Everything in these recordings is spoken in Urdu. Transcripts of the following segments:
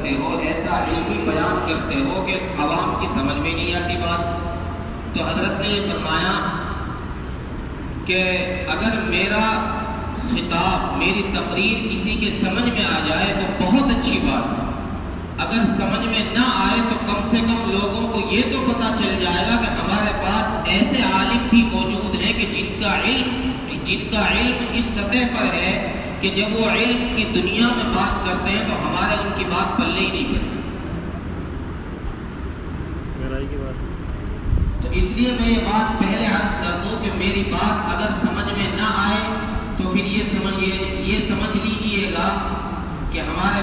کرتے ہو، ایسا علمی بیان کرتے ہو کہ عوام کی سمجھ میں نہیں آتی بات۔ تو حضرت نے یہ فرمایا کہ اگر میرا خطاب، میری تقریر کسی کے سمجھ میں آ جائے تو بہت اچھی بات ہے، اگر سمجھ میں نہ آئے تو کم سے کم لوگوں کو یہ تو پتہ چل جائے گا کہ ہمارے پاس ایسے عالم بھی موجود ہیں کہ جن کا علم اس سطح پر ہے کہ جب وہ علم کی دنیا میں بات کرتے ہیں تو ہمارے ان کی بات پلے ہی نہیں پڑتی۔ تو اس لیے میں یہ بات پہلے عرض کر دوں کہ میری بات اگر سمجھ میں نہ آئے تو پھر یہ سمجھ لیجئے گا کہ ہمارے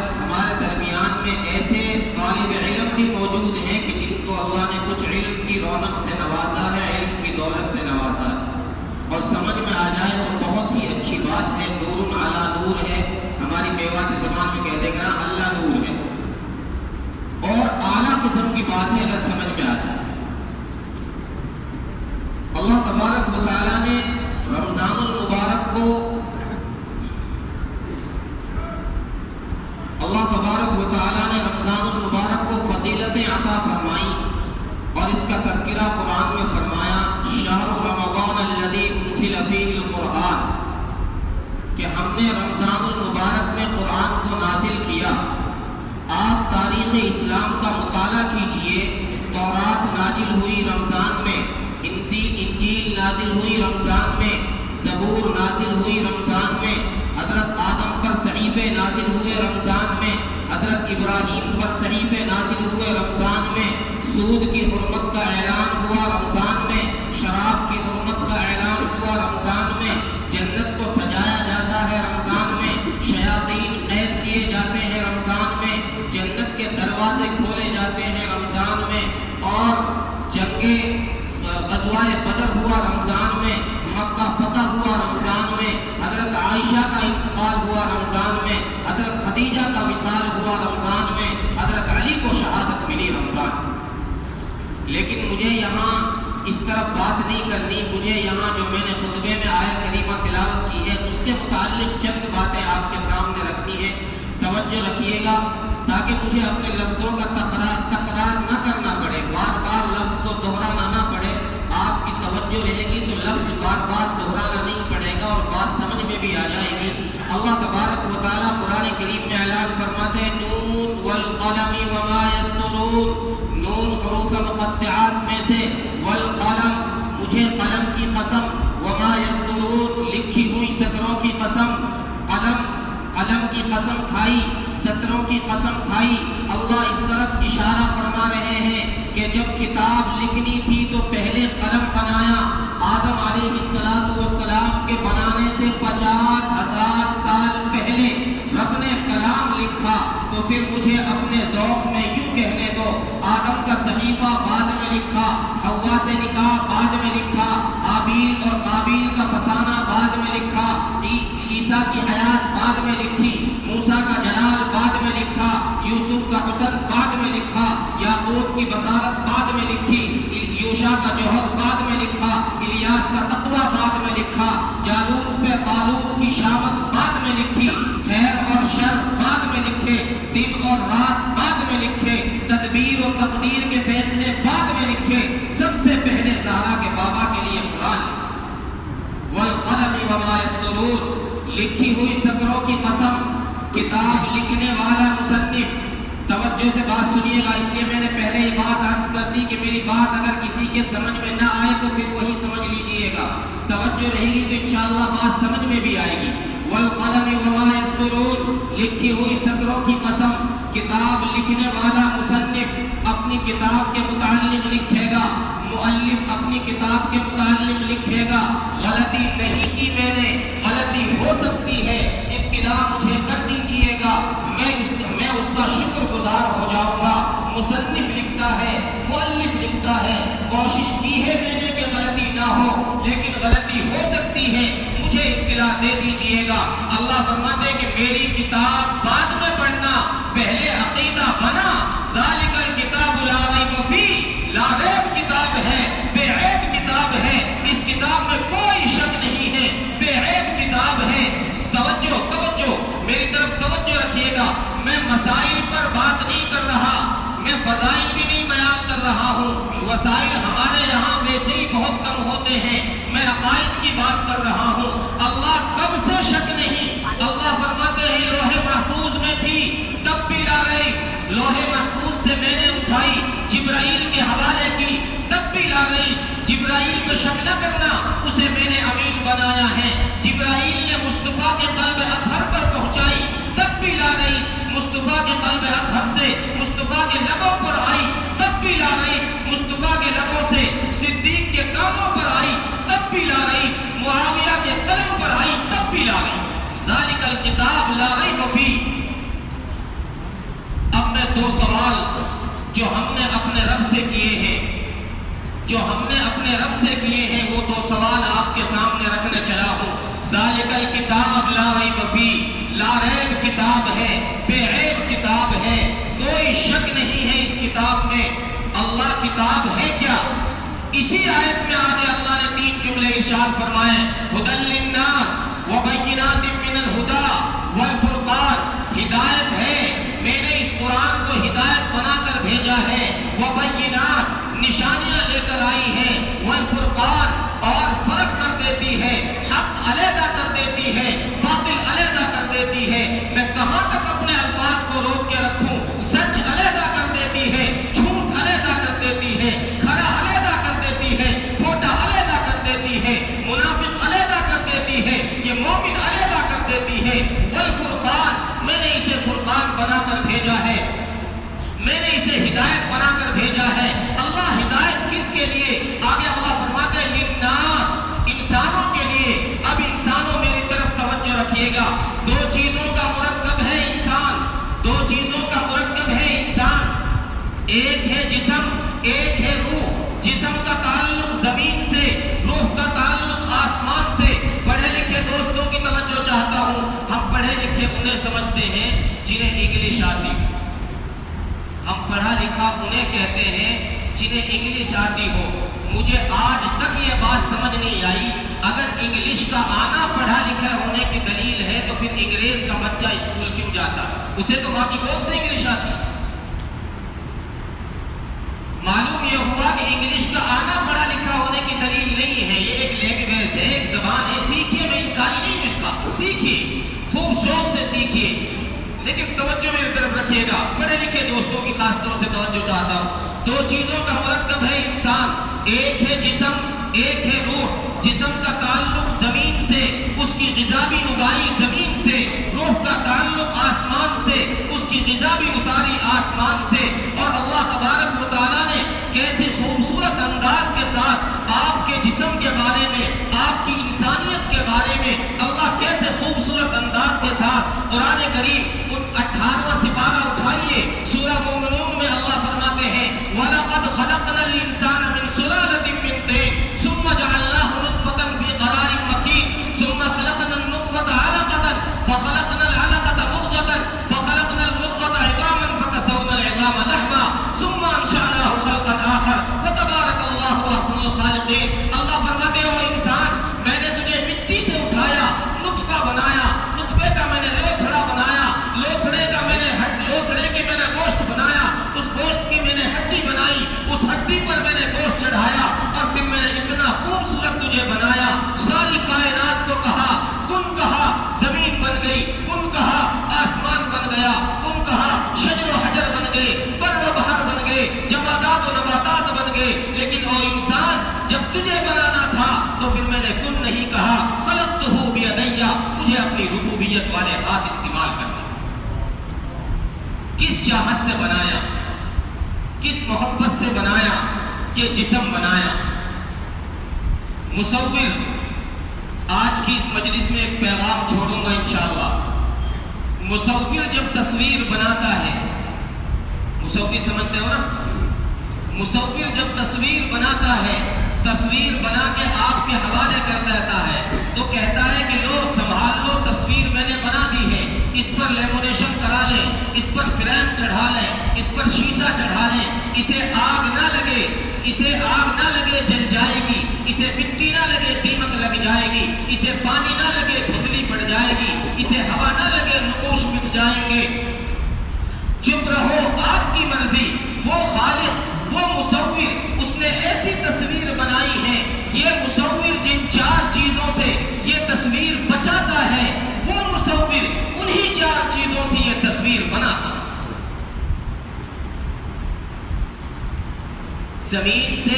درمیان میں ایسے طالب علم بھی موجود ہیں کہ جن کو اللہ نے کچھ علم کی رونق سے نوازا ہے، علم کی دولت سے نوازا ہے، اور سمجھ میں آ جائے تو بہت ہی اچھی بات ہے۔ نور علی نور ہے، ہماری میوات زبان میں کہتے ہیں کہ اللہ نور ہے، اور اعلیٰ قسم کی بات ہے اگر سمجھ میں آ جائے۔ اللہ تبارک و تعالیٰ نے رمضان المبارک کو فضیلتیں عطا فرمائی، اور اس کا تذکرہ قرآن میں فرمایا شہر رمضان الذی انزل فیہ القرآن، کہ ہم نے رمضان المبارک میں قرآن کو نازل کیا۔ آپ تاریخ اسلام کا مطالعہ کیجئے، تورات نازل ہوئی رمضان میں، انجیل نازل ہوئی رمضان میں، زبور نازل ہوئی رمضان میں، حضرت آدم پر صحیفے نازل ہوئے رمضان میں، حضرت ابراہیم پر صحیفے نازل ہوئے رمضان میں، سود کی حرمت کا اعلان ہوا رمضان میں، شراب کی حرمت کا اعلان ہوا رمضان میں، جنت کو سجایا جاتا ہے رمضان میں، شیاطین قید کیے جاتے ہیں رمضان میں، جنت کے دروازے کھولے جاتے ہیں رمضان میں، اور غزوہ بدر ہوا رمضان میں، مکہ فتح ہوا رمضان میں، حضرت عائشہ کا انتقال ہوا رمضان میں، حضرت خدیجہ کا وصال ہوا رمضان میں، حضرت علی کو شہادت ملی رمضان میں۔ لیکن مجھے یہاں اس طرف بات نہیں کرنی، مجھے یہاں جو میں نے خطبے میں آیت کریمہ تلاوت کی ہے اس کے متعلق چند باتیں آپ کے سامنے رکھنی ہے، توجہ رکھیے گا تاکہ مجھے اپنے لفظوں کا تکرار نہ کرنا پڑے، بار بار لفظ کو دہرانا نہ پڑے۔ آپ کی توجہ رہے گی تو لفظ بار بار دہرانا نہیں پڑے گا اور بات سمجھ میں بھی آ جائے گی۔ اللہ تبارک و تعالیٰ قرآن کریم میں اعلان فرماتے ہیں نون والقلم وما یسطرون، نون حروف مقطعات میں سے، والقلم مجھے قلم کی قسم، وما یسطرون لکھی ہوئی سطروں کی قسم، قلم کی قسم کھائی، سطروں کی قسم کھائی۔ اللہ اس طرف اشارہ فرما رہے ہیں کہ جب کتاب لکھنی تھی تو پہلے قلم بنایا، آدم علیہ السلام کے بنانے سے 50,000 سال پہلے رب نے کلام لکھا، تو پھر مجھے اپنے ذوق میں یوں کہنے دو، آدم کا صحیفہ بعد میں لکھا، حوا سے نکاح بعد میں لکھا، حابیل اور قابیل کا فسانہ بعد میں لکھا، عیسیٰ کی حیات بعد میں لکھی، موسیٰ کا جلال بعد میں لکھا، یوسف کا حسن بعد میں لکھا، یعقوب کی بصارت بعد میں لکھی، یوشع کا جوہد بعد میں لکھا، الیاس کا تقویٰ بعد میں لکھا، جالوت پہ طالوت کی شامت بعد میں لکھی، خیر اور شر بعد میں لکھے، دن اور رات بعد میں لکھے، تدبیر و تقدیر کے فیصلے بعد میں لکھے، سب سے پہلے زہرا کے بابا کے لیے قرآن، والقلم وما یسطرون لکھی ہوئی سطروں کی قسم، کتاب لکھنے والا مصنف، توجہ سے بات سنیے گا، اس لیے میں نے پہلے یہ بات عرض کر دی کہ میری بات اگر کسی کے سمجھ میں نہ آئے تو پھر وہی سمجھ لیجئے گا، توجہ رہے گی تو انشاءاللہ بات سمجھ میں بھی آئے گی۔ والقلم وما یسطرون لکھی ہوئی سطروں کی قسم، کتاب لکھنے والا مصنف اپنی کتاب کے متعلق لکھے گا، مؤلف اپنی کتاب کے متعلق لکھے گا، غلطی نہیں کی میں نے، غلطی ہو سکتی ہے، ابتدا مجھے کر دیجئے گا، میں اس کا شکر گزار ہو جاؤں گا۔ مصنف لکھتا ہے، مؤلف لکھتا ہے، کوشش کی ہے میں نے کہ غلطی نہ ہو، لیکن غلطی ہو سکتی ہے، مجھے اطلاع دے دیجئے گا۔ اللہ فرماتے ہیں کہ میری کتاب بعد میں پڑھنا، پہلے عقیدہ بنا، ذالک الکتاب لا ریب فیہ، لا ریب کتاب ہے، بے عیب کتاب ہے، اس کتاب میں کوئی شک نہیں ہے، بے عیب کتاب ہے۔ توجہ میری طرف توجہ رکھیے گا، میں مسائل پر بات نہیں مسائل ہمارے یہاں ویسے ہی بہت کم ہوتے ہیں، میں عقائد کی بات کر رہا ہوں۔ اللہ کب سے شک نہیں، اللہ فرماتے ہیں لوح محفوظ میں تھی تب بھی لا رہی، لوح محفوظ سے میں نے اٹھائی، جبرائیل کے حوالے کی تب بھی لا رہی، جبرائیل پہ شک نہ کرنا، اسے میں نے امین بنایا ہے، جبرائیل نے مصطفیٰ کے قلب اطہر پر پہنچائی تب بھی لا رہی، مصطفیٰ کے قلب اطہر سے مصطفیٰ کے لبوں پر آئی تب بھی لا رہی، مصطفیٰ کے لبوں سے صدیق کے کانوں پر آئی تب بھی لا رہی، معاویہ کے قلم پر آئی تب بھی لا رہی۔ ذالک الکتاب لا ریب فیہ۔ اب میں دو سوال جو ہم نے اپنے رب سے کیے ہیں، جو ہم نے اپنے رب سے کیے ہیں، وہ دو سوال آپ کے سامنے رکھنے چلا ہوں۔ ذالک الکتاب لا ریب فیہ، لا ریب کتاب ہے، بے عیب کتاب ہے، کوئی شک نہیں ہے اس کتاب میں۔ اللہ کتاب ہے کیا؟ اسی آیت میں آگے اللہ نے 3 جملے ارشاد فرمائے، ھدی للناس وبینات من الھدی والفرقان، ہدایت ہے، میں نے اس قرآن کو ہدایت بنا کر بھیجا ہے، وبینات، نشانیاں لے کر آئی ہے، والفرقان، اور فرق کر دیتی ہے، حق علیحدہ کر دیتی ہے، باطل علیحدہ کر دیتی ہے۔ میں کہاں تک اپنے الفاظ کو روک کے رکھوں؟ سچ علیحدہ کر دیتی ہے، جھوٹ علیحدہ کر دیتی ہے، کھرا علیحدہ کر دیتی ہے، کھوٹا علیحدہ کر دیتی ہے، منافق علیحدہ کر دیتی ہے، یہ مومن علیحدہ کر دیتی ہے۔ والفرقان، میں نے اسے فرقان بنا کر بھیجا ہے، میں نے اسے ہدایت بنا کر بھیجا ہے۔ اللہ ہدایت کس کے لیے؟ آگے اللہ فرماتے ہیں للناس، انسانوں کے لیے۔ اب انسانوں میری طرف توجہ رکھیے گا، 2 چیزوں کا مرکب ہے انسان، 2 چیزوں کا مرکب ہے انسان، ایک ہے جسم، ایک ہے روح۔ جسم کا تعلق زمین سے، روح کا تعلق آسمان سے۔ پڑھے لکھے دوستوں کی توجہ چاہتا ہوں، ہم پڑھے لکھے انہیں سمجھتے ہیں جنہیں انگلش آتی، ہم پڑھا لکھا انہیں کہتے ہیں جنہیں انگلش آتی ہو۔ مجھے آج تک یہ بات سمجھ نہیں آئی، اگر انگلش کا آنا پڑھا لکھا ہونے کی دلیل ہے تو پھر انگریز کا بچہ اسکول کیوں جاتا؟ اسے تو باقی کون سے انگلش آتی؟ معلوم یہ ہوا کہ انگلش کا آنا پڑھا لکھا ہونے کی دلیل نہیں ہے، یہ ایک لینگویج ہے، ایک زبان ہے، سیکھیے، میں انکاری نہیں ہوں اس کا، سیکھیے، خوب شوق سے سیکھیے، لیکن توجہ میری طرف رکھیے گا، پڑھے لکھے دوستوں کی خاص طور سے توجہ چاہتا ہوں۔ 2 چیزوں کا مرکب ہے انسان، ایک ہے جسم، ایک ہے روح۔ جسم کا تعلق زمین سے، اس کی غذا بھی اگائی زمین سے، روح کا تعلق آسمان سے، اس کی غذا بھی اتاری آسمان سے۔ اور اللہ تبارک و تعالیٰ نے کیسے خوبصورت انداز کے ساتھ آپ کے جسم کے بارے میں، آپ کی انسانیت کے بارے میں اللہ کیسے خوبصورت انداز کے ساتھ قرآن کریم 18واں سپارہ اٹھائیے، سورہ مومنون میں اللہ فرماتے ہیں وَلَقَدْ خَلَقْنَا الْإِنسَانَ مِنْ سُلَالَةٍ مِّن طِينٍ ثُمَّ جَعَلْنَاهُ نُطْفَةً فِي قَرَارٍ مَّكِينٍ ثُمَّ خَلَقْنَا النُّطْفَةَ عَلَقَةً فَخَلَقْنَا الْعَلَقَةَ مُضْغَةً فَخَلَقْنَا الْمُضْغَةَ عِظَامًا فَكَسَوْنَا الْعِظَامَ لَحْمًا ثُمَّ أَنشَأْنَاهُ خَلْقًا آخَرَ فَتَبَارَكَ اللَّهُ أَحْسَنُ الْخَالِقِينَ۔ اللہ فرماتے ہو انسان، میں نے تجھے مٹی سے اٹھایا، نطفہ بنایا، نطفے کا میں نے لوتھڑا بنایا، لوتھڑے کا میں نے لوتھڑے کی میں نے گوشت بنایا، اس گوشت کی میں نے ہڈی بنائی، اس ہڈی پر میں نے گوشت چڑھایا، اور پھر میں نے اتنا خوبصورت تجھے بنایا۔ ساری کائنات کو کہا کن، کہا زمین بن گئی، کن کہا آسمان بن گیا، کن کہا شجر و حجر بن گئے، بر و بحر بن گئے، جمادات و نباتات بن گئے۔ لیکن او انسان، جب تجھے بنانا تھا تو پھر میں نے کن نہیں کہا، خلقتہ بیدیہ، مجھے اپنی ربوبیت والے ہاتھ استعمال کرنے۔ کس چاہت سے بنایا، کس محبت سے بنایا، یہ جسم بنایا۔ مصور، آج کی اس مجلس میں ایک پیغام چھوڑوں گا انشاءاللہ۔ مصور جب تصویر بناتا ہے، مصور سمجھتے ہو نا، مصور جب تصویر بناتا ہے، تصویر بنا کے آپ کے حوالے کر دیتا ہے تو کہتا ہے کہ لو سنبھال لو، تصویر میں نے بنا دی ہے، اس پر لیمونیشن کرا لیں، اس پر فریم چڑھا لیں، اس پر شیشہ چڑھا لیں، اسے آگ نہ لگے، اسے آگ نہ لگے جل جائے گی، اسے مٹی نہ لگے دیمک لگ جائے گی، اسے پانی نہ لگے دھندلی پڑ جائے گی، اسے ہوا نہ لگے نقوش مٹ جائیں گے۔ چپ رہو، آپ کی مرضی، وہ خالق، وہ مصور، اس نے تصویر بناتا ہوں. زمین سے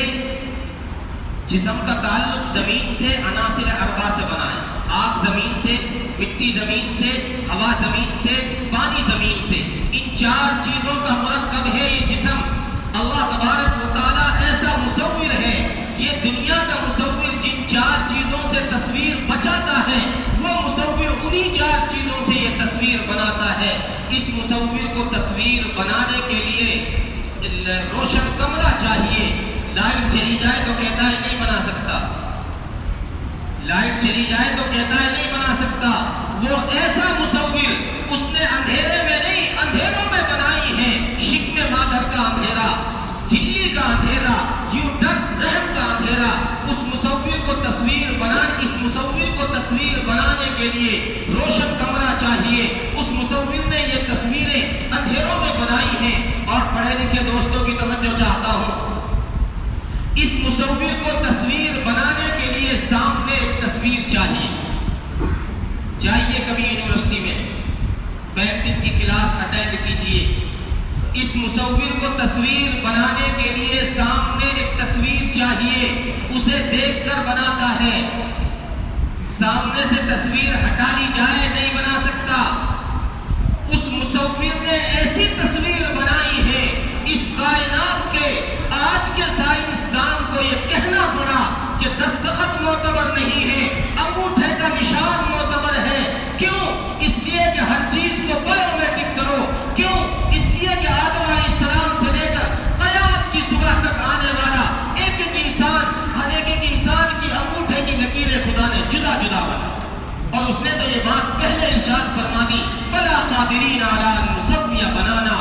جسم کا تعلق زمین سے عناصر اربع سے بنا ہے. آگ زمین سے، مٹی زمین سے، ہوا زمین سے، پانی زمین سے. ان چار چیزوں کا مرکب ہے یہ جسم. اللہ تبارک و تعالیٰ ایسا مصور ہے، یہ دنیا کا مصور جن چار چیزوں سے تصویر بچاتا ہے، وہ مصور انہی چار چیزوں سے یہ تصویر بناتا ہے. اس مصور کو تصویر بنانے کے لیے روشن کمرہ چاہیے. لائٹ چلی جائے تو کہتا ہے نہیں بنا سکتا، لائٹ چلی جائے تو کہتا ہے نہیں بنا سکتا. وہ ایسا مصور، اس نے اندھیرے میں نہیں اندھیروں میں بنائی ہے. شکم مادر کا اندھیرا، جھلی کا اندھیرا، یوٹرس رحم کا اندھیرا. اس مصور کو تصویر بنانے، اس مصور کو تصویر بنانے کے لیے روشن کمرہ چاہیے. اس مصور نے یہ تصویریں اندھیروں میں بنائی ہیں. اور پڑھے لکھے دوستوں کی توجہ چاہتا ہوں، اس مصور کو تصویر بنانے کے لیے سامنے ایک تصویر چاہیے. جائیے کبھی یونیورسٹی میں پینٹنگ کی کلاس اٹینڈ کیجئے. اس مصور کو تصویر بنانے کے لیے سامنے ایک تصویر چاہیے. اسے دیکھ کر بناتا ہے. سامنے سے تصویر ہٹا لی جائے نہیں بنا سکتا. اس مصور نے ایسی تصویر بنائی ہے، اس کائنات کے آج کے سائنسدان کو یہ کہنا پڑا کہ دستخط معتبر نہیں ہے، انگوٹھے کا نشان معتبر ہے. کیوں؟ اس لیے کہ ہر چیز کو بایومیٹرک کرو. کیوں؟ اس لیے کہ آدم علیہ السلام سے لے کر قیامت کی صبح تک آنے والا ایک ایک انسان، ہر ایک ایک انسان کی انگوٹھے کی لکیریں خدا نے جدا جدا بنائی. اور اس نے تو یہ بات پہلے ارشاد فرما دی، بلا قادرین علی ان نسوی بنانا.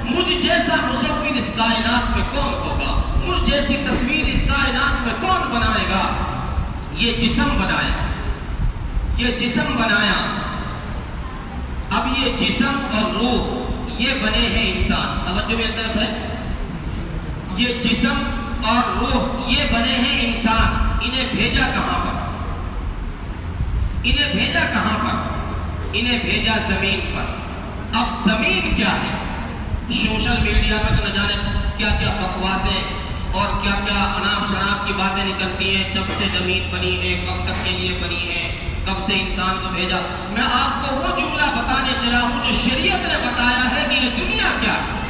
مجھ جیسا مصور اس کائنات میں کون ہوگا؟ مجھ جیسی تصویر اس کائنات میں کون بنائے گا؟ یہ جسم بنایا، یہ جسم بنایا. اب یہ جسم اور روح یہ بنے ہیں انسان. توجہ میری طرف ہے. یہ جسم اور روح یہ بنے ہیں انسان. انہیں بھیجا کہاں پر؟ انہیں بھیجا کہاں پر؟ انہیں بھیجا زمین پر. اب زمین کیا ہے؟ سوشل میڈیا پہ تو نہ جانے کیا کیا بکواسیں اور کیا کیا اناپ شناپ کی باتیں نکلتی ہیں. جب سے زمین بنی ہے، کب تک کے لیے بنی ہے، کب سے انسان کو بھیجا. میں آپ کو وہ جملہ بتانے چلا ہوں جو شریعت نے بتایا ہے کہ یہ دنیا کیا ہے.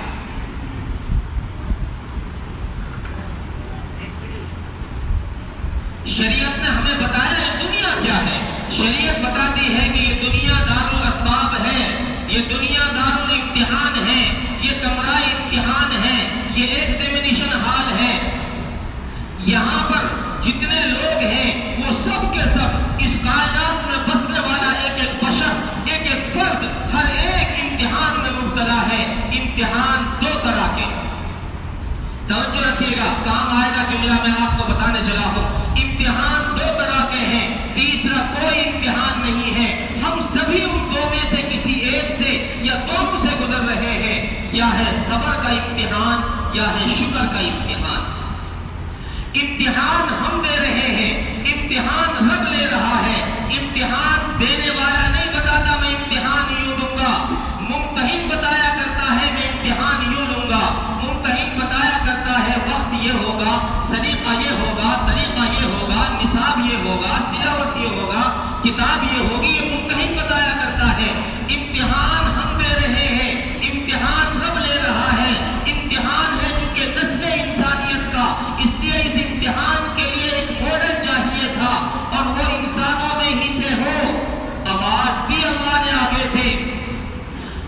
شریعت نے ہمیں بتایا ہے دنیا کیا ہے. شریعت بتاتی ہے کہ یہ دنیا دار الاسباب ہے، یہ دنیا دار الامتحان ہے، یہ کمرہ امتحان ہے، یہ ایگزامینیشن ہال ہے. یہاں پر جتنے لوگ ہیں وہ سب کے سب اس کائنات میں بسنے والا ایک ایک بشر، ایک ایک فرد، ہر ایک امتحان میں مبتلا ہے. امتحان دو طرح کے. توجہ رکھیے گا، کام آئے گا جملہ میں آپ کو بتانے چلا ہوں. امتحان دو طرح کے ہیں، تیسرا کوئی امتحان نہیں ہے. ہم سبھی ان دو میں سے کسی ایک سے یا دونوں سے گزر رہے ہیں. یا ہے صبر کا امتحان یا ہے شکر کا امتحان. امتحان ہم دے رہے ہیں، امتحان رب لے رہا ہے. امتحان دینے والا نہیں بتاتا میں امتحان یوں دوں گا. ممتحن بتایا کرتا ہے میں امتحان یوں لوں گا. ممتحن بتایا کرتا ہے وقت یہ ہوگا، سلیقہ یہ ہوگا، طریقہ یہ ہوگا، نصاب یہ ہوگا، سلیبس یہ ہوگا، کتاب یہ ہوگی. یہ ممتحن بتایا کرتا ہے. امتحان ہم دے رہے ہیں، امتحان رب لے رہا ہے. امتحان ہے چونکہ نسل انسانیت کا، اس لیے اس امتحان کے لیے ایک ماڈل چاہیے تھا اور وہ انسانوں میں ہی سے ہو. آواز دی اللہ نے آگے سے،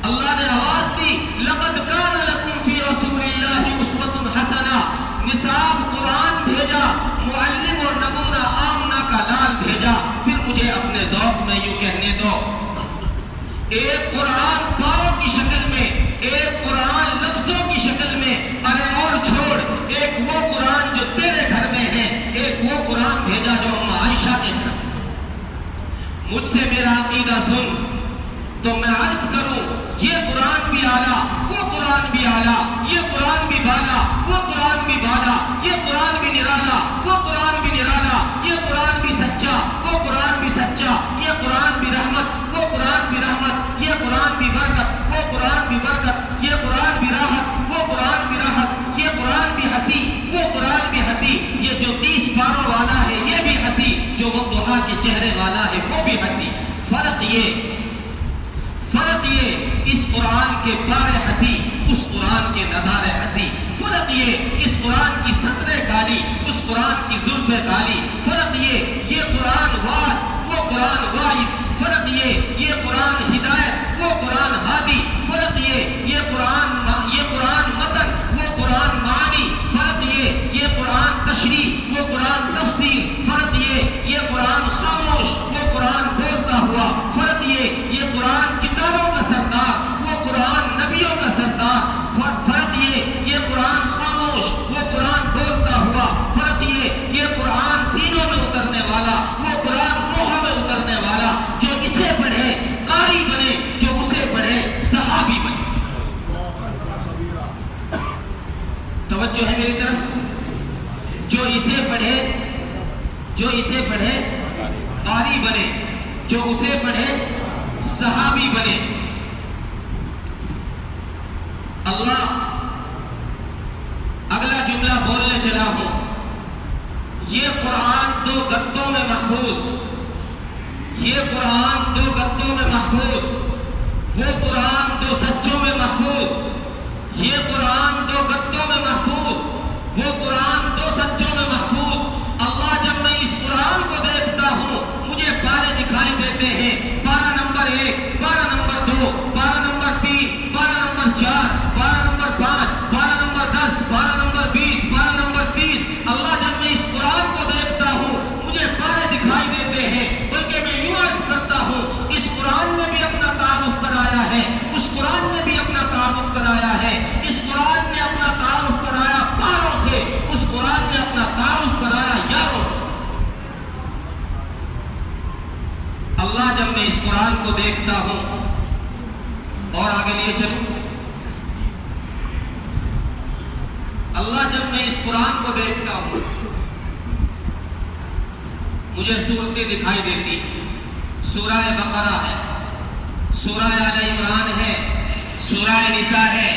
اللہ نے آواز دی لقد کان لکم فی رسول اللہ اسوۃ حسنہ. نصاب قرآن بھیجا، معلم اور نمونہ آمنہ کا لال بھیجا. پھر مجھے اپنے ذوق میں یوں کہنے دو، ایک قرآن پاروں کی شکل میں، ایک قرآن لفظوں کی شکل میں. ارے اور چھوڑ، ایک وہ قرآن جو تیرے گھر میں ہے، ایک وہ قرآن بھیجا جو ام عائشہ کے گھر. مجھ سے میرا عقیدہ سن تو میں عرض کروں، یہ قرآن بھی اعلیٰ، وہ قرآن بھی اعلیٰ، یہ قرآن بھی بالا، وہ قرآن بھی بالا، یہ قرآن بھی نرالا، وہ قرآن بھی نرالا، یہ قرآن بھی سچا، وہ قرآن بھی سچا، یہ قرآن بھی رحمت، وہ قرآن بھی رحمت، یہ قرآن بھی برکت، قرآن بھی برکت، یہ قرآن بھی راحت، وہ قرآن بھی راحت، یہ قرآن بھی ہنسی، وہ قرآن بھی ہنسی، یہ جو 30 پاروں والا ہے یہ بھی ہنسی، جو وہ ضحیٰ کے چہرے والا ہے وہ بھی ہنسی۔ فرق یہ اس قرآن کے پارے ہنسی، اس قرآن کے نظارے ہنسی۔ فرق یہ اس قرآن کی سطریں کالی، اس قرآن کی زلفیں کالی۔ فرق یہ قرآن واعظ، وہ قرآن واعظ۔ فرق یہ قرآن ہدایت، وہ قرآن ہادی۔ فرق یہ قرآن متن، وہ قرآن معانی۔ فرق یہ قرآن تشریح، وہ قرآن تفسیر۔ فرق یہ قرآن خاموش، وہ قرآن بولتا ہوا۔ فرق یہ قرآن کتابوں کا سردار، وہ قرآن نبیوں کا سردار۔ فرق یہ قرآن خاموش، وہ قرآن بولتا ہوا۔ فرق یہ قرآن سینوں میں اترنے والا، وہ قرآن روحوں میں اترنے والا۔ جو اسے پڑھے قاری بنے، جو اسے پڑھے صحابی بنے۔ توجہ ہے میری طرف؟ جو اسے پڑھے قاری بنے، جو اسے پڑھے صحابی بنے۔ اللہ اگلا جملہ بولنے چلا ہوں، یہ قرآن 2 گدوں میں محفوظ، یہ قرآن 2 گدوں میں محفوظ، وہ قرآن 2 سچوں میں محفوظ، یہ قرآن 2 گدوں میں محفوظ، وہ قرآن 2 سچوں میں محفوظ۔ اللہ جب میں اس قرآن کو دیکھتا ہوں مجھے پارے دکھائی دیتے ہیں، پارا نمبر 1، پارا نمبر 2، پارا نمبر 3، پارا نمبر 4، پارا نمبر 5، پارا نمبر 10، پارا نمبر 20، پارا نمبر 30۔ اللہ جب میں اس قرآن کو دیکھتا ہوں مجھے پارے دکھائی دیتے ہیں، بلکہ میں یوں عرض کرتا ہوں اس قرآن نے بھی اپنا تعارف کرایا ہے، اس قرآن نے بھی اپنا تعارف کرایا ہے، اس قرآن نے اپنا تعارف کرایا پاروں سے، اس قرآن نے اپنا تعارف کرایا یاروں سے۔ اللہ جب میں اس قرآن کو دیکھتا ہوں، اور آگے لیے چلوں، اللہ جب میں اس قرآن کو دیکھتا ہوں مجھے صورتیں دکھائی دیتی ہیں۔ سورہ بقرہ ہے، سورہ آل عمران ہے، سورہ نساء ہے،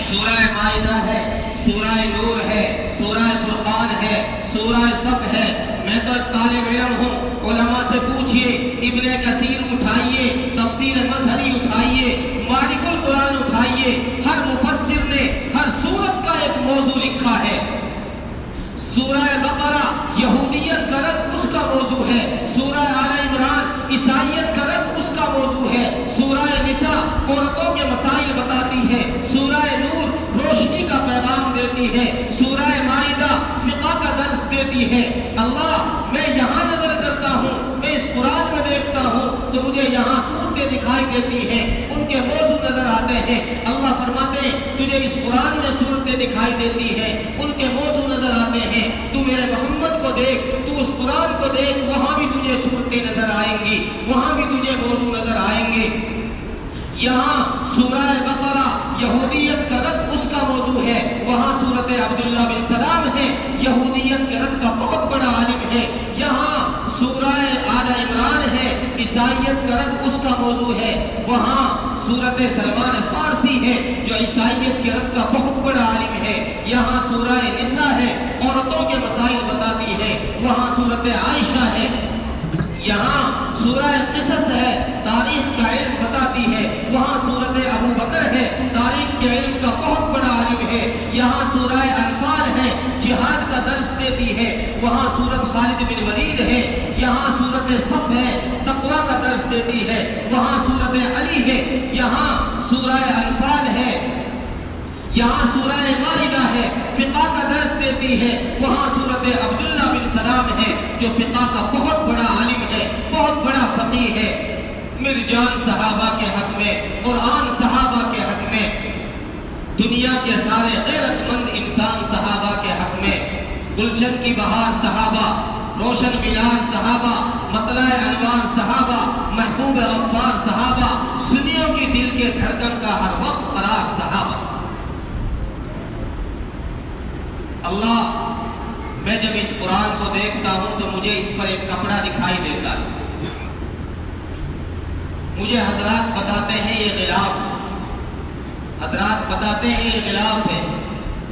سورہ مائدہ ہے، سورہ نور ہے، سورہ فرقان ہے، سورہ صف ہے۔ میں تو ایک طالب علم ہوں، علماء سے پوچھئے، ابن کثیر اٹھائیے، تفسیر مظہری اٹھائیے، معرف القرآن اٹھائیے، ہر مفسر نے ہر سورت کا ایک موضوع لکھا ہے۔ سورہ بقرہ یہودیت کا رد اس کا موضوع ہے، سورہ آل عمران عیسائیت کا رد اس کا موضوع ہے، سورہ نساء عورتوں کے مسائل بتاتی ہے، سورہ نور روشنی کا پیغام دیتی ہے، سورہ مائدہ فقہ کا درس دیتی ہے۔ اللہ میں یہاں نظر کرتا ہوں، میں اس قرآن میں دیکھتا ہوں تو مجھے یہاں صورتیں دکھائی دیتی ہیں، ان کے موضوع نظر آتے ہیں۔ اللہ فرماتے ہیں تجھے اس قرآن میں صورتیں دکھائی دیتی ہیں، ان کے موضوع نظر آتے ہیں، تو میرے محمد کو دیکھ، تو اس قرآن کو دیکھ، وہاں بھی تجھے صورتیں نظر آئیں گی، وہاں بھی تجھے موضوع نظر آئیں گے۔ یہاں سورہ بقرہ یہودیت کا رد اس کا موضوع ہے، وہاں سورت عبداللہ بن سلام ہے، یہودیت کے رد کا بہت بڑا عالم ہے۔ یہاں سورہ آل عمران ہے، عیسائیت کا رد اس کا موضوع ہے، وہاں سورت سلمان فارسی ہے جو عیسائیت کے رد کا بہت بڑا عالم ہے۔ یہاں سورہ نساء ہے، عورتوں کے مسائل بتاتی ہے، وہاں سورت عائشہ ہے۔ یہاں سورہ قصص ہے، تاریخ کا علم بتاتی ہے، وہاں سورت ابو بکر ہے، تاریخ کے علم کا بہت بڑا عالم ہے۔ یہاں سورہ انفال ہے، جہاد کا درس دیتی ہے، وہاں سورت خالد بن ولید ہے۔ یہاں سورت صف ہے، تقوی کا درس دیتی ہے، وہاں سورت علی ہے۔ یہاں سورہ انفال ہے، یہاں سورہ مائدہ ہے، فقہ کا درس دیتی ہے، وہاں سورت عبداللہ بن سلام ہے جو فقہ کا بہت بڑا عالم ہے، بہت بڑا فقیہ ہے۔ مرجان صحابہ کے حق میں، قرآن صحابہ کے حق میں، دنیا کے سارے غیرت مند انسان صحابہ کے حق میں، گلشن کی بہار صحابہ، روشن مینار صحابہ، مطلع انوار صحابہ، محبوب غفار صحابہ، سنیوں کی دل کے دھڑکن کا ہر وقت قرار صحابہ۔ اللہ میں جب اس قرآن کو دیکھتا ہوں تو مجھے اس پر ایک کپڑا دکھائی دیتا ہے، مجھے حضرات بتاتے ہیں یہ غلاف، حضرات بتاتے ہیں یہ غلاف ہے،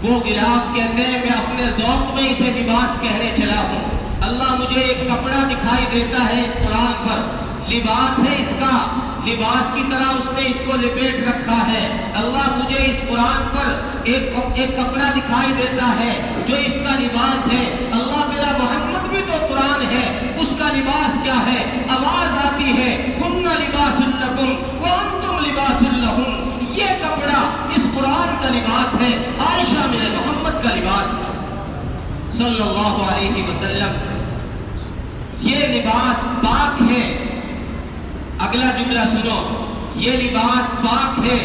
وہ غلاف کہتے ہیں میں اپنے ذوق میں اسے لباس کہنے چلا ہوں۔ اللہ مجھے ایک کپڑا دکھائی دیتا ہے اس قرآن پر، لباس ہے اس کا، لباس کی طرح اس نے اس کو لپیٹ رکھا ہے۔ اللہ مجھے اس قرآن پر ایک کپڑا دکھائی دیتا ہے جو اس کا لباس ہے۔ اللہ میرا محمد بھی تو قرآن ہے، اس کا لباس کیا ہے؟ آواز آتی ہے ہن لباس لکم وانتم لباس لہم، یہ کپڑا اس قرآن کا لباس ہے، عائشہ میرے محمد کا لباس ہے صلی اللہ علیہ وسلم۔ یہ لباس پاک ہے۔ اگلا جملہ سنو، یہ لباس پاک ہے،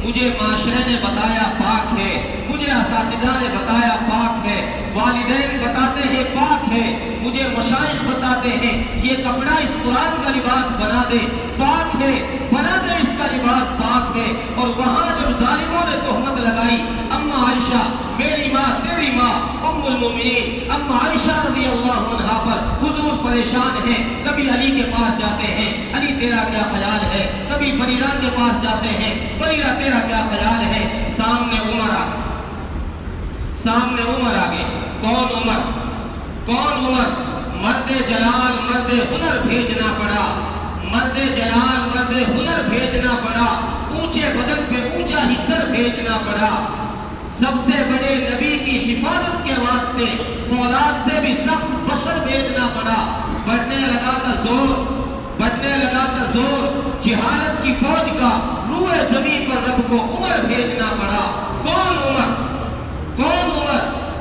مجھے معاشرے نے بتایا پاک ہے، مجھے اساتذہ نے بتایا پاک ہے، والدین بتاتے ہیں پاک ہے، مجھے مشائخ بتاتے ہیں یہ کپڑا اس قرآن کا لباس بنا دے، پاک ہے، بنا دے اس کا لباس پاک ہے۔ اور وہاں جب ظالموں نے تہمت لگائی اما عائشہ میری ماں تیری ماں ام المومنین اما عائشہ رضی اللہ عنہا پر، حضور پریشان ہیں، کبھی علی کے پاس جاتے ہیں علی تیرا کیا خیال ہے، کبھی بریرہ کے پاس جاتے ہیں بریرہ تیرا کیا خیال ہے، سامنے عمر آ گئے۔ کون عمر؟ مرد جلال مرد ہنر بھیجنا پڑا، مرد جلال مرد ہنر بھیجنا پڑا، اونچے بدن پہ اونچا ہی سر بھیجنا پڑا، سب سے بڑے نبی کی حفاظت کے واسطے فولاد سے بھی سخت بشر بھیجنا پڑا۔ بڑھنے لگا تھا زور جہالت کی فوج کا، روئے زمین پر رب کو عمر بھیجنا پڑا۔ کون عمر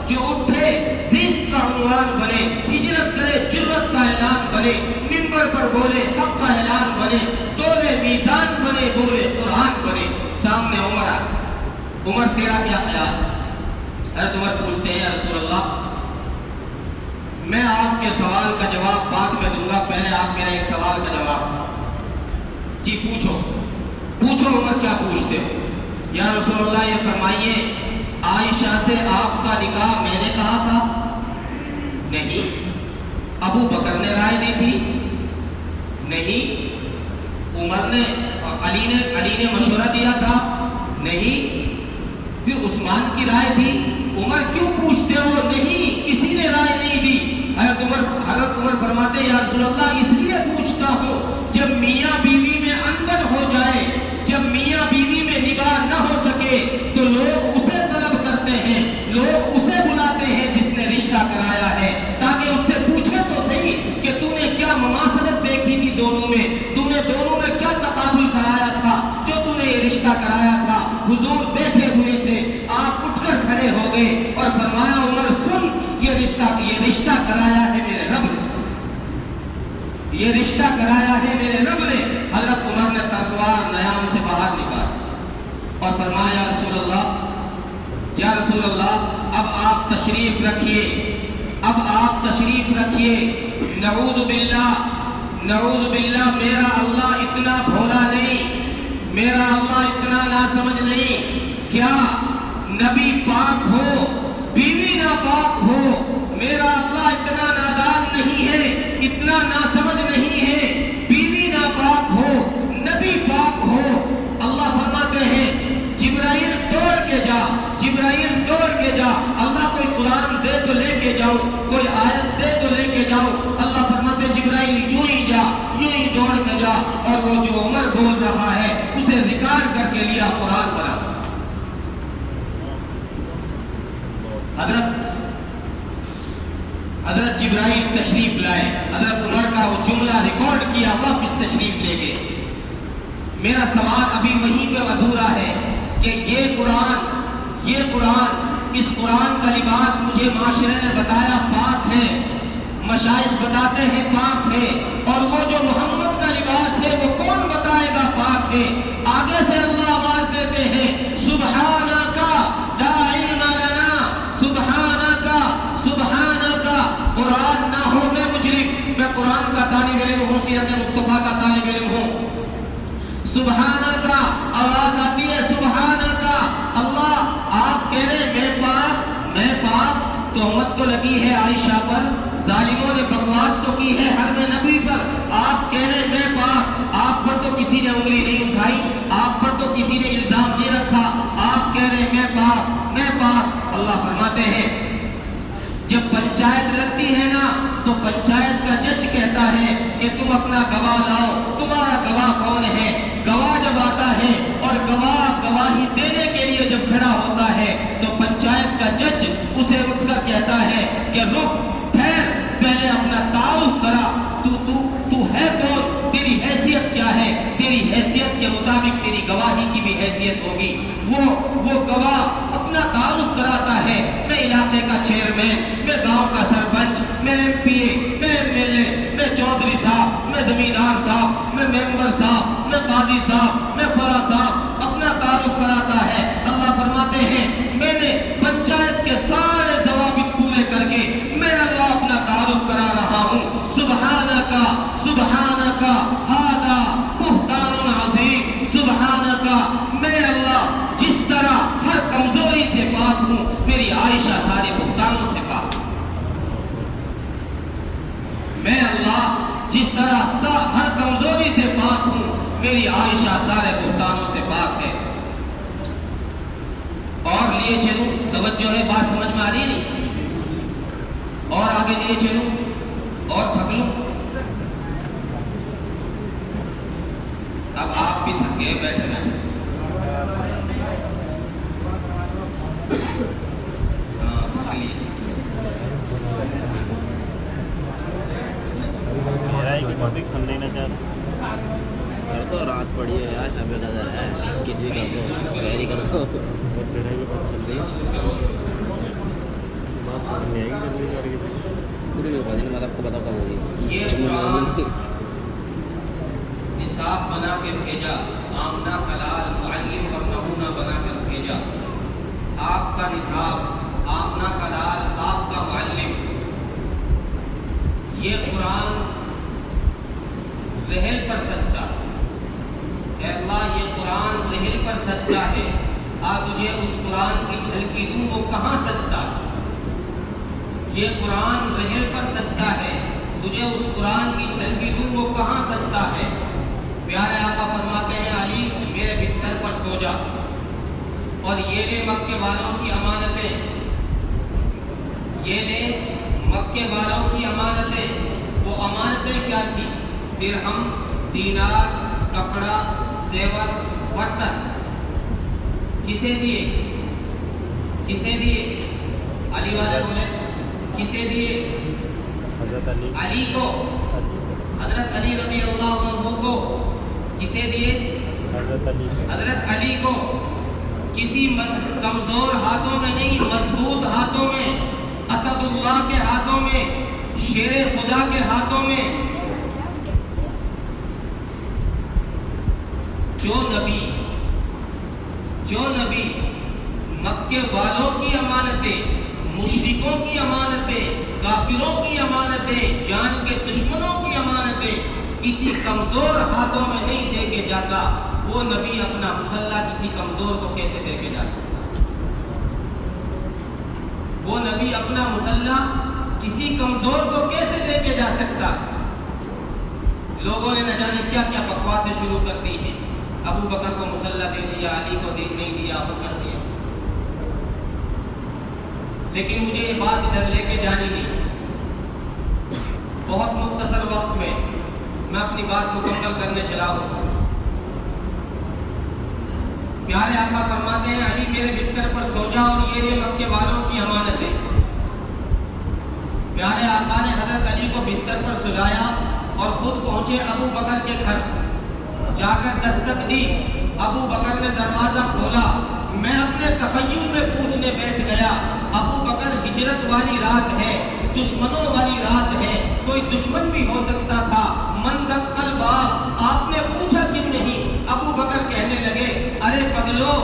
جو اٹھے زیست کا عنوان بنے، ہجرت کرے جرت کا اعلان بنے، منبر پر بولے حق کا اعلان بنے، تولے میزان بنے بولے قرآن بنے۔ سامنے عمر تیرا کیا خیال؟ حضرت عمر پوچھتے ہیں یا رسول اللہ میں آپ کے سوال کا جواب بعد میں دوں گا، پہلے آپ میرا ایک سوال کا جواب۔ جی پوچھو عمر کیا پوچھتے ہو؟ یا رسول اللہ یہ فرمائیے عائشہ سے آپ کا نکاح میں نے کہا تھا؟ نہیں۔ ابو بکر نے رائے دی تھی؟ نہیں۔ عمر نے علی نے مشورہ دیا تھا؟ نہیں۔ پھر عثمان کی رائے تھی؟ عمر کیوں پوچھتے ہو؟ نہیں، کسی نے رائے نہیں دی۔ حضرت عمر فرماتے یا رسول اللہ اس لیے پوچھتا ہوں جب میاں بیوی میں انبن ہو جائے، جب میاں بیوی میں نگاہ نہ ہو سکے تو لوگ اسے طلب کرتے ہیں، لوگ اسے بلاتے ہیں جس نے رشتہ کرایا ہے، تاکہ اس سے پوچھے تو صحیح کہ تو نے کیا مماثلت دیکھی تھی دونوں میں، تو نے دونوں میں کیا تقابل کرایا تھا جو تو نے یہ رشتہ کرایا تھا۔ حضور بیٹھے ہوئے تھے، آپ اٹھ کر کھڑے ہو گئے اور فرمایا عمر سن، یہ رشتہ کرایا ہے میرے رب نے، یہ رشتہ کرایا ہے میرے رب نے۔ حضرت عمر نے تلوار نیام سے باہر نکالی اور فرمایا یا رسول اللہ اب آپ تشریف رکھیے، نعوذ باللہ میرا اللہ اتنا بھولا نہیں، میرا اللہ اتنا ناسمجھ نہیں، کیا نبی پاک ہو بیوی ناپاک ہو، میرا اللہ اتنا نادان نہیں ہے، اتنا ناسمجھ نہیں ہے، بیوی ناپاک ہو نبی پاک ہو۔ اللہ فرماتے ہیں جبرائیل دوڑ کے جا، اللہ کوئی قرآن دے تو لے کے جاؤ، کوئی آیت دے تو لے کے جاؤ۔ اللہ فرماتے جبرائیل یوں ہی دوڑ کے جا، اور وہ جو عمر بول رہا ہے اسے ریکارڈ کر کے لیا، قرآن بنا۔ حضرت جبرائیل تشریف لائے، حضرت عمر کا وہ جملہ ریکارڈ کیا، واپس تشریف لے گئے۔ میرا سوال ابھی وہیں پہ ادھورا ہے کہ یہ قرآن اس قرآن کا لباس مجھے معاشرے نے بتایا پاک ہے، مشائخ بتاتے ہیں پاک ہے، اور وہ جو محمد کا لباس ہے وہ کون بتائے گا پاک ہے؟ آگے سے اللہ آواز دیتے ہیں سبحانک لا علم لنا، سبحانک قرآن نہ ہو میں مجرم، میں قرآن کا طالب علم ہوں، سیرت مصطفیٰ کا طالب علم ہوں۔ سبحانہ کا آواز آتی ہے، سبحانہ کا اللہ آپ کہہ رہے میں پاک، تہمت تو لگی ہے عائشہ پر، ظالموں نے بکواس تو کی ہے حرم نبی پر، آپ کہہ رہے میں پاک، آپ پر تو کسی نے انگلی نہیں اٹھائی، آپ پر تو کسی نے اپنا گواہ لاؤ، تمہارا گواہ کون ہے؟ گواہ جب آتا ہے اور گواہ گواہی دینے کے لیے جب کھڑا ہوتا ہے تو پنچایت کا جج اسے اٹھ کر کہتا ہے کہ رک، ٹھہر، پہلے اپنا تعارف کرا، تو ہے کون، تیری حیثیت کیا ہے، تیری حیثیت کے مطابق تیری گواہی کی بھی حیثیت ہوگی۔ وہ گواہ اپنا تعارف کراتا ہے، میں علاقے کا چیئرمین، میں گاؤں کا سرپنچ، میں ایم پی اے، میں ایم ایل اے، میں چودھری صاحب، میں زمیندار صاحب، میں ممبر صاحب، میں قاضی صاحب، میں فلاں صاحب، اپنا تعارف کراتا ہے۔ اللہ فرماتے ہیں میں نے پنچایت کے سارے ضوابط پورے کر کے میں اللہ اپنا تعارف کرا رہا ہوں۔ سبحانک سبحانک ھذا بہتان عظیم، سبحانک، میں اللہ جس طرح ہر کمزوری سے پاک ہوں، میری عائشہ سارے بہتانوں سے پاک ہوں۔ میں اللہ جس طرح ہر کمزوری سے پاک ہوں، میری عائشہ سارے بہتانوں سے پاک ہے۔ اور لیے چلوں، توجہ ہے، بات سمجھ میں آ رہی نہیں؟ اور آگے لیے چلوں اور تھک لوں؟ اب آپ بھی تھک گئے بیٹھے بیٹھے۔ ہاں تھک لیے۔ سن نہیں نہ چاہتا تو رات پڑی ہے یار، شب قدر ہے، کسی کا تو شہری کر دو، پوری نہیں پڑی، میں آپ کو بتا کب ہوگی۔ یہ قرآن نصاب بنا کے بھیجا، آمنہ کلال معلم اور نمونہ بنا کر بھیجا۔ آپ کا نصاب، آمنہ کلال آپ کا معلم۔ یہ قرآن رحل پر سجدہ، اے اللہ یہ قرآن رحل پر سجدہ ہے، تجھے اس قرآن کی جھلکی دوں، وہ کہاں سجدہ؟ یہ قرآن رحل پر سجدہ ہے، تجھے اس قرآن کی جھلکی دوں، وہ کہاں سجدہ ہے؟ پیارے آقا فرماتے ہیں علی میرے بستر پر سو جا، اور یہ لے مکے والوں کی امانتیں، یہ لے مکے والوں کی امانتیں۔ وہ امانتیں کیا تھی؟ درہم، دینار، کپڑا، زیور، برتن۔ کسے دیے؟ کسے دیے؟ علی والے بولے کسے دیے؟ حضرت علی کو، حضرت علی رضی اللہ عنہ کو۔ کسے دیے؟ حضرت علی کو۔ کسی کمزور ہاتھوں میں نہیں، مضبوط ہاتھوں میں، اسد اللہ کے ہاتھوں میں، شیر خدا کے ہاتھوں میں۔ جو نبی مکے والوں کی امانتیں، مشرکوں کی امانتیں، کافروں کی امانتیں، جان کے دشمنوں کی امانتیں کسی کمزور ہاتھوں میں نہیں دے کے جاتا، وہ نبی اپنا مسلح کسی کمزور کو کیسے دے کے جا سکتا؟ وہ نبی اپنا مسلح کسی کمزور کو کیسے دے کے جا سکتا؟ لوگوں نے نہ جانے کیا کیا بکواسیں شروع کر دی ہیں۔ ابو بکر کو مسلح دے دیا، علی کو نہیں دیا، وہ کر دیا۔ لیکن مجھے یہ بات ادھر لے کے جانی نہیں، بہت مختصر وقت میں میں اپنی بات مکمل کرنے چلا ہوں۔ پیارے آقا فرماتے ہیں علی میرے بستر پر سو جا، اور یہ لے مکے والوں کی امانتیں۔ پیارے آقا نے حضرت علی کو بستر پر سلایا اور خود پہنچے ابو بکر کے گھر، جا کر دستک دی۔ ابو بکر نے دروازہ کھولا، میں اپنے تخیل میں پوچھنے بیٹھ گیا، ابو بکر ہجرت والی رات ہے، دشمنوں والی رات ہے، کوئی دشمن بھی ہو سکتا تھا، من دق الباب، آپ نے پوچھا کیوں نہیں؟ ابو بکر کہنے لگے ارے پگلو،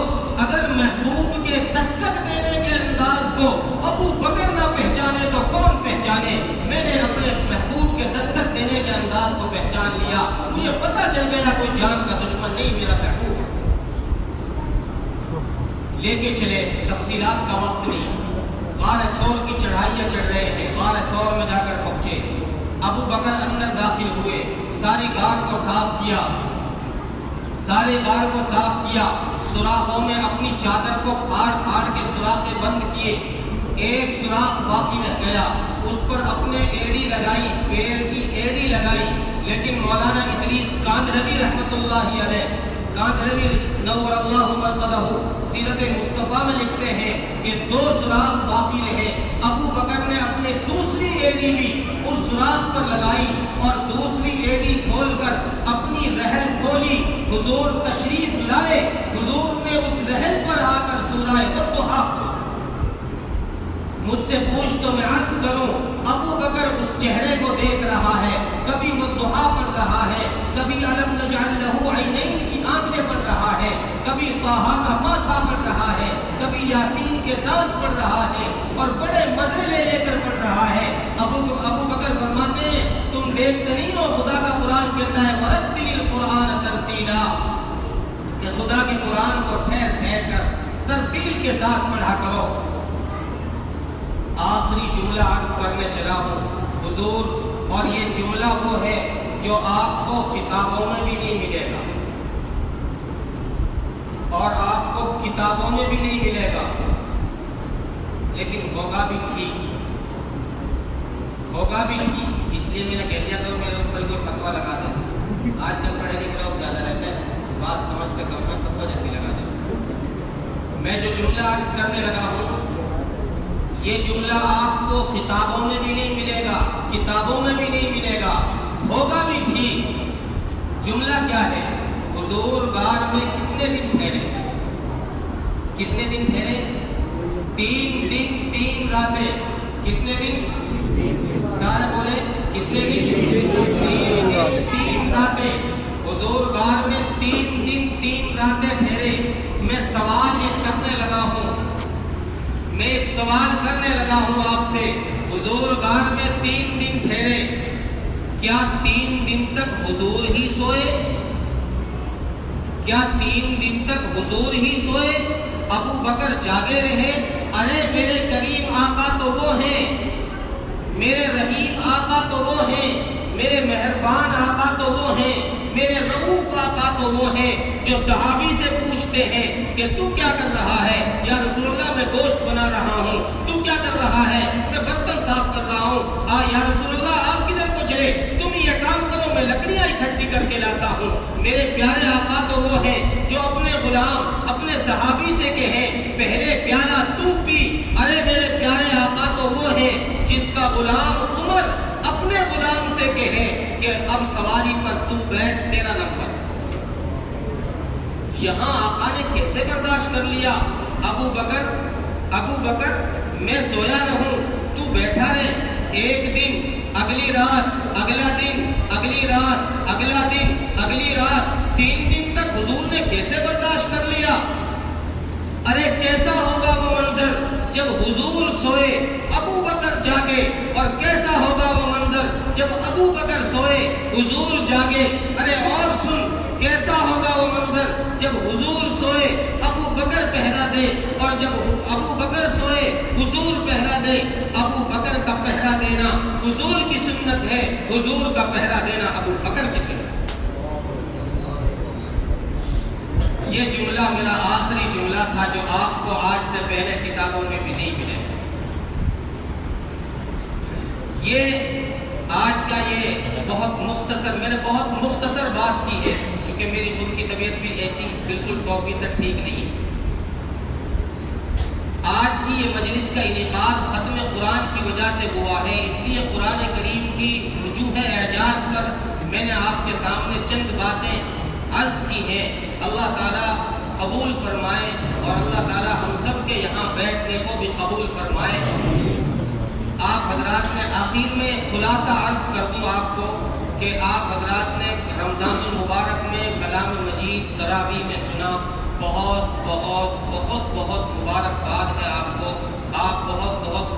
اگر محبوب کے دستک دینے کے انداز کو ابو بکر نہ پہچانے تو کون پہچانے؟ میں نے اپنے محبوب کے دستک دینے کے انداز کو پہچان لیا، مجھے پتہ چل گیا کوئی جان کا دشمن نہیں، میرا محبوب۔ لے کے چلے، تفصیلات کا وقت نہیں، غار سور کی چڑھائیاں چڑھ رہے ہیں، غار سور میں جا کر پہنچے، ابو بکر اندر داخل ہوئے، ساری غار کو صاف کیا، سارے غار کو صاف کیا، سوراخوں میں اپنی چادر کو پھاڑ پھاڑ کے سوراخیں بند کیے، ایک سوراخ باقی رہ گیا، اس پر اپنے ایڑی لگائی، پیر کی ایڑی لگائی، لیکن مولانا ادریس کاندھلوی رحمۃ اللہ علیہ، کاندھلوی نور اللہ مرقدہ، سیرت مصطفیٰ میں لکھتے ہیں کہ 2 سوراخ باقی رہے، ابو بکر نے اپنے دوسری ایڑی بھی اس سوراخ پر لگائی اور دوسری ایڑی کھول کر اپنی رحل کھولی، حضور تشریف لائے، حضور نے اس رحل پر آ کر سورہ والضحیٰ، مجھ سے پوچھ تو میں عرض کروں، ابو بکر اس چہرے کو دیکھ رہا ہے، کبھی والضحیٰ پڑھ رہا ہے، کبھی الم نجعل لہ عینین کی آنکھیں پڑھ رہا ہے، کبھی طٰہٰ کا ماتھا پڑھ رہا ہے، کبھی یاسین کے دانت پڑھ رہا ہے اور بڑے مزے لے لے کر پڑھ رہا ہے۔ ابو بکر فرماتے ہیں تم دیکھتے نہیں ہو، خدا کا قرآن کہتا ہے وَرَتِّلِ الْقُرْآنَ تَرْتِیلًا، کہ خدا کے قرآن کو ٹھہر ٹھہر کر ترتیل کے ساتھ پڑھا کرو۔ آخری جملہ عرض کرنے چلا ہوں حضور، اور یہ جملہ وہ ہے جو آپ کو کتابوں میں بھی نہیں ملے گا اور آپ کو کتابوں میں بھی نہیں ملے گا، لیکن ہوگا بھی ٹھیک، ہوگا بھی ٹھیک۔ اس لیے میں نے کہہ دیا کرو میرے اوپر کوئی فتویٰ لگا دے، آج کل پڑھے لکھے لوگ زیادہ رہتے ہیں، بات سمجھتے کم ہے، فتویٰ جلدی لگا دے۔ میں جو جملہ عرض کرنے لگا ہوں، یہ جملہ آپ کو خطابوں میں بھی نہیں ملے گا، کتابوں میں بھی نہیں ملے گا، ہوگا بھی ٹھیک۔ جملہ کیا ہے؟ حضور غار میں کتنے دن ٹھہرے؟ کتنے دن ٹھہرے؟ 3 دن 3 راتیں۔ کتنے دن؟ سارے بولے کتنے دن؟ 3 دن 3 راتیں۔ حضور غار میں 3 دن 3 راتیں ٹھہرے۔ میں سوال ایک کرنے لگا ہوں، میں ایک سوال کرنے لگا ہوں آپ سے، حضور غار میں 3 دن ٹھہرے، کیا 3 دن تک حضور ہی سوئے؟ کیا 3 دن تک حضور ہی سوئے؟ ابو بکر جاگے رہے؟ ارے میرے کریم آقا تو وہ ہیں، میرے رحیم آقا تو وہ ہیں، میرے مہربان آقا تو وہ ہیں، میرے رؤوف آقا تو وہ ہیں جو صحابی سے پوچھتے ہیں کہ تو کیا کر رہا ہے؟ یا رسول اللہ میں گوشت بنا رہا ہوں۔ تو کیا کر رہا ہے؟ میں برتن صاف کر رہا ہوں۔ یا رسول اللہ آپ کدھر کو چلے؟ تم یہ کام کرو، میں لکڑیاں اکٹھی کر کے لاتا ہوں۔ میرے پیارے آقا تو وہ ہیں جو اپنے غلام اپنے صحابی سے کہیں پہلے پیالہ تو پی۔ ارے میرے پیارے آقا تو وہ ہیں جس کا غلام عمر اپنے غلام سے کہے کہ اب سواری پر تو بیٹھ، تیرا نمبر۔ یہاں آقا نے کیسے برداشت کر لیا؟ ابو بکر میں سویا نہ ہوں، تو بیٹھا رہے، ایک دن، اگلی رات، اگلا دن، اگلی رات، اگلا دن، اگلی رات، 3 دن تک حضور نے کیسے برداشت کر لیا؟ ارے کیسا ہوگا وہ منظر جب حضور سوئے ابو بکر جاگے، اور کیسا ہوگا وہ منظر جب ابو بکر سوئے حضور جاگے؟ ارے اور سن، کیسا ہوگا وہ منظر جب حضور سوئے ابو بکر پہرا دے، اور جب ابو بکر سوئے حضور پہرا دے۔ ابو بکر کا پہرا دینا حضور کی سنت ہے، حضور کا پہرا دینا ابو بکر کی سنت۔ یہ جملہ میرا آخری جملہ تھا جو آپ کو آج سے پہلے کتابوں میں بھی نہیں ملے گا۔ یہ آج کا یہ بہت مختصر، میں نے بہت مختصر بات کی ہے کیونکہ میری خود کی طبیعت بھی ایسی بالکل 100% ٹھیک نہیں۔ آج کی یہ مجلس کا انعقاد ختم قرآن کی وجہ سے ہوا ہے، اس لیے قرآن کریم کی وجوہ اعجاز پر میں نے آپ کے سامنے چند باتیں عرض کی ہیں۔ اللہ تعالیٰ قبول فرمائے اور اللہ تعالیٰ ہم سب کے یہاں بیٹھنے کو بھی قبول فرمائے۔ آپ حضرات نے آخر میں خلاصہ عرض کر دوں آپ کو کہ آپ حضرات نے رمضان المبارک میں کلام مجید تراویح میں سنا، بہت بہت بہت بہت مبارکباد ہے آپ کو، آپ بہت بہت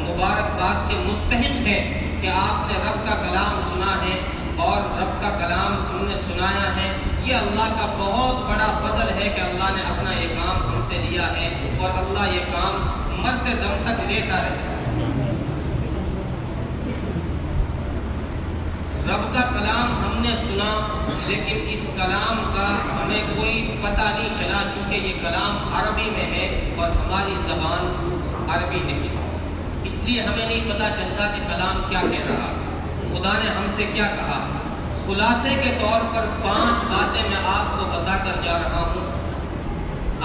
مبارکباد کے مستحق ہیں کہ آپ نے رب کا کلام سنا ہے اور رب کا کلام ہم نے سنایا ہے۔ یہ اللہ کا بہت بڑا فضل ہے کہ اللہ نے اپنا یہ کام ہم سے لیا ہے اور اللہ یہ کام مرتے دم تک لیتا رہے۔ رب کا کلام ہم نے سنا، لیکن اس کلام کا ہمیں کوئی پتہ نہیں چلا چونکہ یہ کلام عربی میں ہے اور ہماری زبان عربی نہیں، اس لیے ہمیں نہیں پتہ چلتا کہ کلام کیا کہہ رہا، خدا نے ہم سے کیا کہا۔ خلاصے کے طور پر 5 باتیں میں آپ کو بتا کر جا رہا ہوں.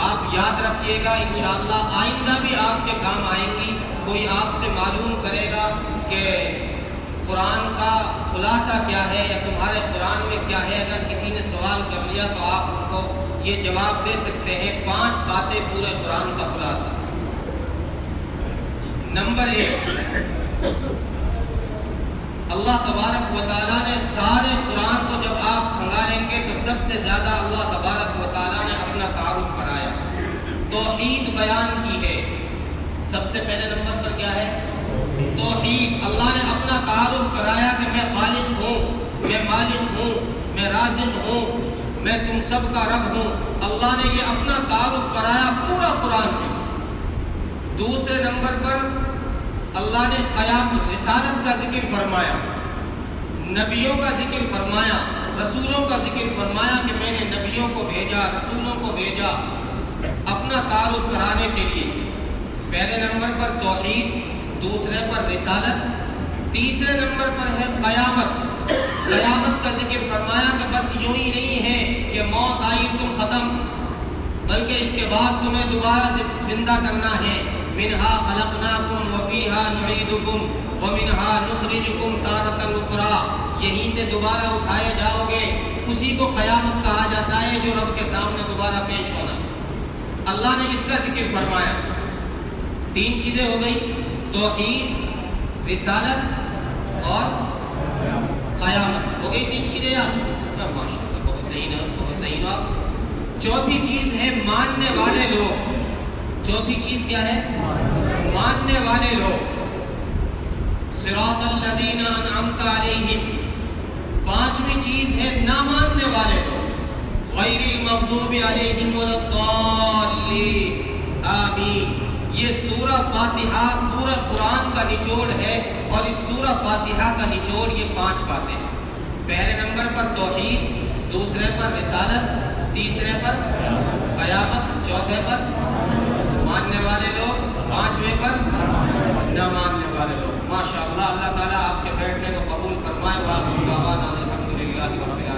آپ یاد رکھیے گا، انشاءاللہ آئندہ بھی آپ کے کام آئیں گی. کوئی آپ سے معلوم کرے گا کہ قرآن کا خلاصہ کیا ہے یا تمہارے قرآن میں کیا ہے، اگر کسی نے سوال کر لیا تو آپ ان کو یہ جواب دے سکتے ہیں 5 باتیں پورے قرآن کا خلاصہ. نمبر 1، اللہ تبارک و تعالیٰ نے سارے قرآن کو جب آپ کھنگالیں گے تو سب سے زیادہ اللہ تبارک و تعالیٰ نے اپنا تعارف کرایا، توحید بیان کی ہے. سب سے پہلے نمبر پر کیا ہے؟ توحید. اللہ نے اپنا تعارف کرایا کہ میں خالق ہوں، میں مالک ہوں، میں رازق ہوں، میں تم سب کا رب ہوں. اللہ نے یہ اپنا تعارف کرایا پورا قرآن میں. دوسرے نمبر پر اللہ نے قیامت، رسالت کا ذکر فرمایا، نبیوں کا ذکر فرمایا، رسولوں کا ذکر فرمایا کہ میں نے نبیوں کو بھیجا، رسولوں کو بھیجا اپنا تعارف کرانے کے لیے. پہلے نمبر پر توحید، دوسرے پر رسالت، تیسرے نمبر پر ہے قیامت. قیامت کا ذکر فرمایا کہ بس یوں ہی نہیں ہے کہ موت آئی تم ختم، بلکہ اس کے بعد تمہیں دوبارہ زندہ کرنا ہے. منہا خلقناکم وفیہا نعیدکم ومنہا نخرجکم تارۃ اخری. یہیں سے دوبارہ اٹھائے جاؤ گے. اسی کو قیامت کہا جاتا ہے جو رب کے سامنے دوبارہ پیش ہونا. اللہ نے اس کا ذکر فرمایا. 3 چیزیں ہو گئی، توحید، رسالت اور قیامت. ہو گئی 3 چیزیں یاد؟ ماشاء اللہ، بہت صحیح نا، بہت صحیح نا. چوتھی چیز ہے ماننے والے لوگ. چوتھی چیز کیا ہے؟ ماننے والے لوگ. صراط الذین انعمت علیہم. 5ویں چیز ہے نہ ماننے والے لوگ. غیر المغضوب علیہم ولا الضالین. آمین. یہ سورہ فاتحہ پورا قرآن کا نچوڑ ہے، اور اس سورہ فاتحہ کا نچوڑ یہ 5 باتیں. پہلے نمبر پر توحید، دوسرے پر رسالت، تیسرے پر قیامت، چوتھے پر ماننے والے لوگ، 5ویں پر نہ ماننے والے لوگ. ماشاءاللہ. اللہ تعالیٰ آپ کے بیٹھنے کو قبول فرمائے.